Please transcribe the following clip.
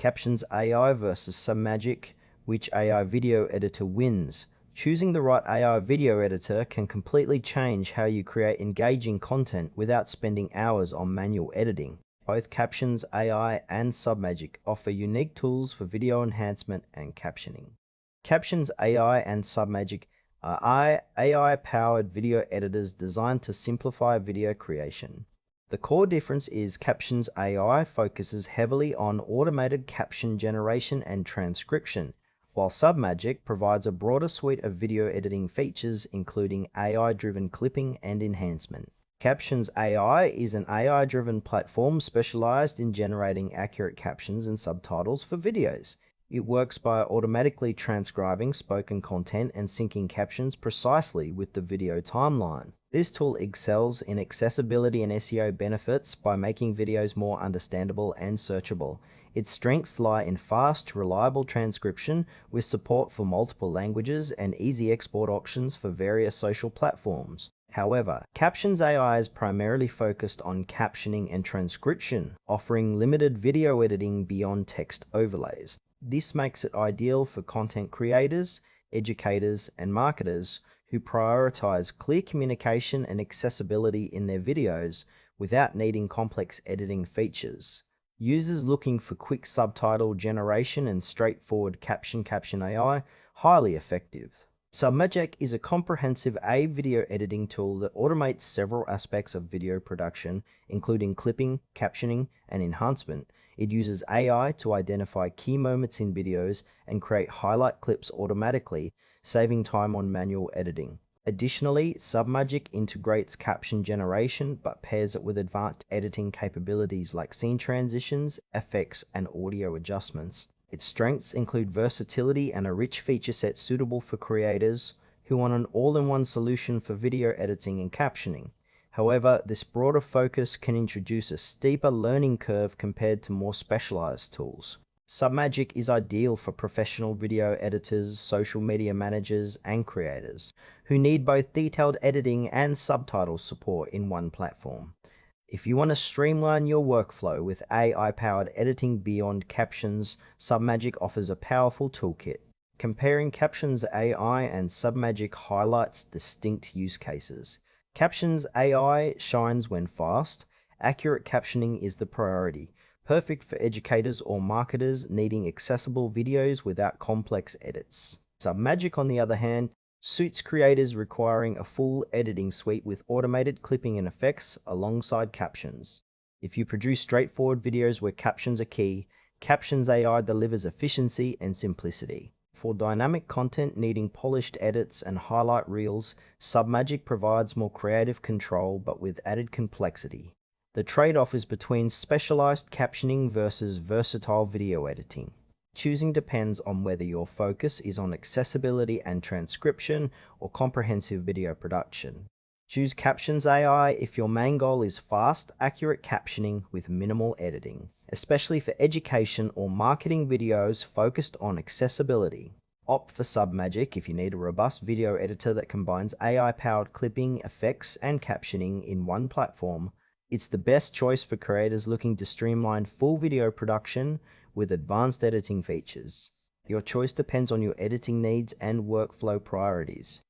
Captions AI versus Submagic, which AI video editor wins? Choosing the right AI video editor can completely change how you create engaging content without spending hours on manual editing. Both Captions AI and Submagic offer unique tools for video enhancement and captioning. Captions AI and Submagic are AI-powered video editors designed to simplify video creation. The core difference is Captions AI focuses heavily on automated caption generation and transcription, while Submagic provides a broader suite of video editing features including AI-driven clipping and enhancement. Captions AI is an AI-driven platform specialized in generating accurate captions and subtitles for videos. It works by automatically transcribing spoken content and syncing captions precisely with the video timeline. This tool excels in accessibility and SEO benefits by making videos more understandable and searchable. Its strengths lie in fast, reliable transcription with support for multiple languages and easy export options for various social platforms. However, Captions AI is primarily focused on captioning and transcription, offering limited video editing beyond text overlays. This makes it ideal for content creators, educators, and marketers who prioritize clear communication and accessibility in their videos without needing complex editing features. Users looking for quick subtitle generation and straightforward Caption AI, highly effective. Submagic is a comprehensive video editing tool that automates several aspects of video production, including clipping, captioning, and enhancement. It uses AI to identify key moments in videos and create highlight clips automatically, saving time on manual editing. Additionally, Submagic integrates caption generation but pairs it with advanced editing capabilities like scene transitions, effects, and audio adjustments. Its strengths include versatility and a rich feature set suitable for creators who want an all-in-one solution for video editing and captioning. However, this broader focus can introduce a steeper learning curve compared to more specialized tools. Submagic is ideal for professional video editors, social media managers, and creators who need both detailed editing and subtitle support in one platform. If you want to streamline your workflow with AI-powered editing beyond Captions, Submagic offers a powerful toolkit. Comparing Captions AI and Submagic highlights distinct use cases. Captions AI shines when fast. Accurate captioning is the priority, perfect for educators or marketers needing accessible videos without complex edits. Submagic, on the other hand, suits creators requiring a full editing suite with automated clipping and effects alongside captions. If you produce straightforward videos where captions are key, Captions AI delivers efficiency and simplicity. For dynamic content needing polished edits and highlight reels, Submagic provides more creative control but with added complexity. The trade-off is between specialized captioning versus versatile video editing. Choosing depends on whether your focus is on accessibility and transcription or comprehensive video production. Choose Captions AI if your main goal is fast, accurate captioning with minimal editing, especially for education or marketing videos focused on accessibility. Opt for Submagic if you need a robust video editor that combines AI-powered clipping, effects, and captioning in one platform. It's the best choice for creators looking to streamline full video production with advanced editing features. Your choice depends on your editing needs and workflow priorities.